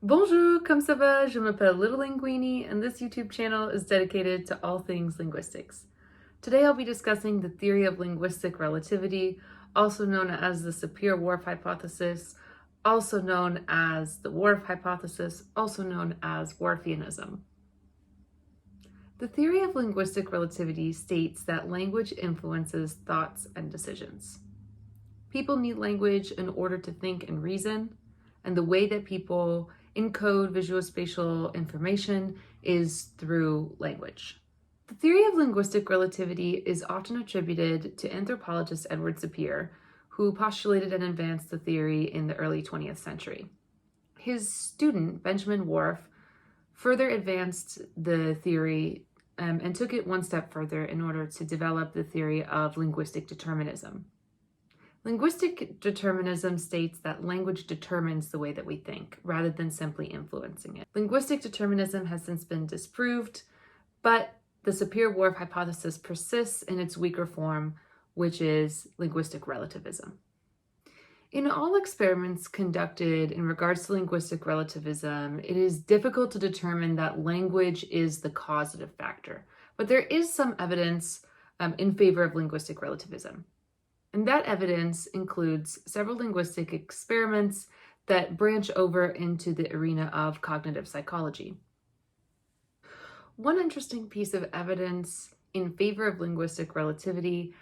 Bonjour, comme ça va? Je m'appelle Little Linguini, and this YouTube channel is dedicated to all things linguistics. Today I'll be discussing the theory of linguistic relativity, also known as the Sapir-Whorf hypothesis, also known as the Whorf hypothesis, also known as Whorfianism. The theory of linguistic relativity states that language influences thoughts and decisions. People need language in order to think and reason, and the way that people encode visuospatial information is through language. The theory of linguistic relativity is often attributed to anthropologist Edward Sapir, who postulated and advanced the theory in the early 20th century. His student, Benjamin Whorf, further advanced the theory and took it one step further in order to develop the theory of linguistic determinism. Linguistic determinism states that language determines the way that we think, rather than simply influencing it. Linguistic determinism has since been disproved, but the Sapir-Whorf hypothesis persists in its weaker form, which is linguistic relativism. In all experiments conducted in regards to linguistic relativism, it is difficult to determine that language is the causative factor, but there is some evidence in favor of linguistic relativism. And that evidence includes several linguistic experiments that branch over into the arena of cognitive psychology. One interesting piece of evidence in favor of linguistic relativity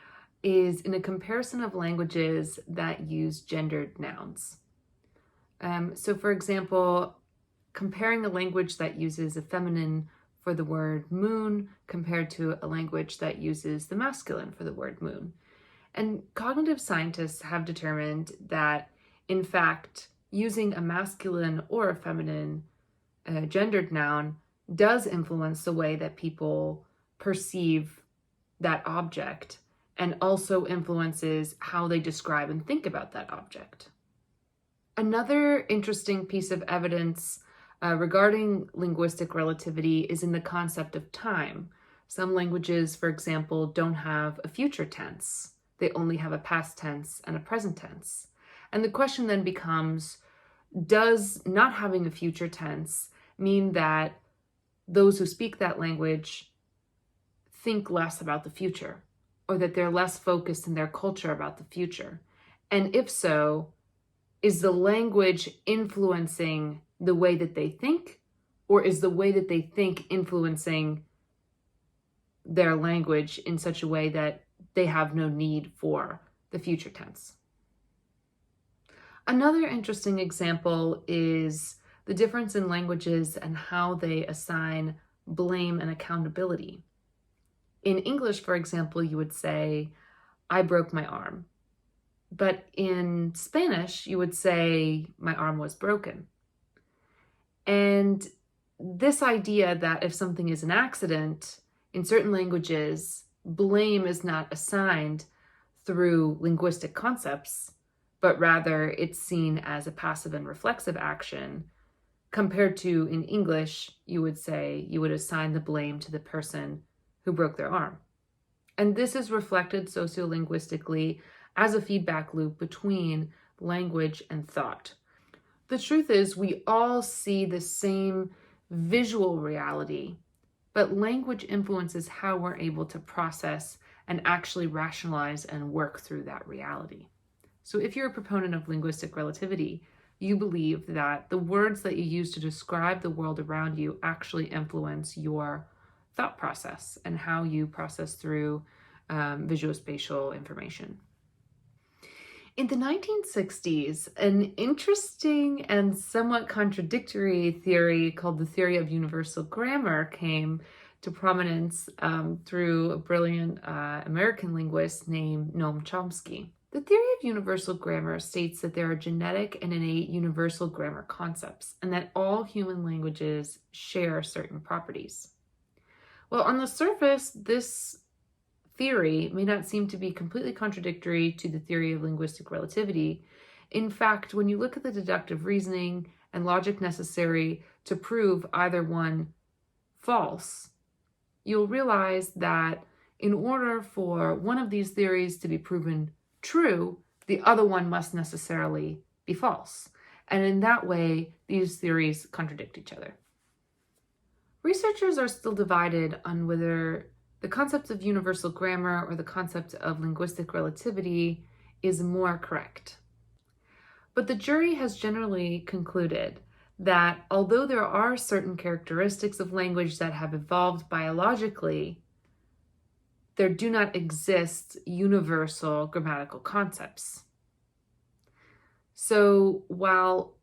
is in a comparison of languages that use gendered nouns. So for example, comparing a language that uses a feminine for the word moon compared to a language that uses the masculine for the word moon. And cognitive scientists have determined that, in fact, using a masculine or a feminine gendered noun does influence the way that people perceive that object and also influences how they describe and think about that object. Another interesting piece of evidence regarding linguistic relativity is in the concept of time. Some languages, for example, don't have a future tense. They only have a past tense and a present tense. And the question then becomes, does not having a future tense mean that those who speak that language think less about the future, or that they're less focused in their culture about the future? And if so, is the language influencing the way that they think, or is the way that they think influencing their language in such a way that they have no need for the future tense? Another interesting example is the difference in languages and how they assign blame and accountability. In English, for example, you would say, I broke my arm. But in Spanish, you would say, my arm was broken. And this idea that if something is an accident, in certain languages, blame is not assigned through linguistic concepts, but rather it's seen as a passive and reflexive action, compared to in English, you would assign the blame to the person who broke their arm. And this is reflected sociolinguistically as a feedback loop between language and thought. The truth is, we all see the same visual reality, but language influences how we're able to process and actually rationalize and work through that reality. So if you're a proponent of linguistic relativity, you believe that the words that you use to describe the world around you actually influence your thought process and how you process through visuospatial information. In the 1960s, an interesting and somewhat contradictory theory called the theory of universal grammar came to prominence through a brilliant American linguist named Noam Chomsky. The theory of universal grammar states that there are genetic and innate universal grammar concepts, and that all human languages share certain properties. Well, on the surface, this theory may not seem to be completely contradictory to the theory of linguistic relativity. In fact, when you look at the deductive reasoning and logic necessary to prove either one false, you'll realize that in order for one of these theories to be proven true, the other one must necessarily be false. And in that way, these theories contradict each other. Researchers are still divided on whether the concept of universal grammar or the concept of linguistic relativity is more correct. But the jury has generally concluded that although there are certain characteristics of language that have evolved biologically, there do not exist universal grammatical concepts. So while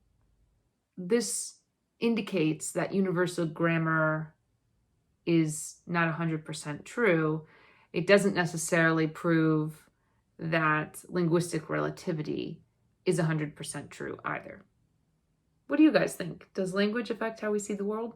this indicates that universal grammar is not 100% true, it doesn't necessarily prove that linguistic relativity is 100% true either. What do you guys think? Does language affect how we see the world?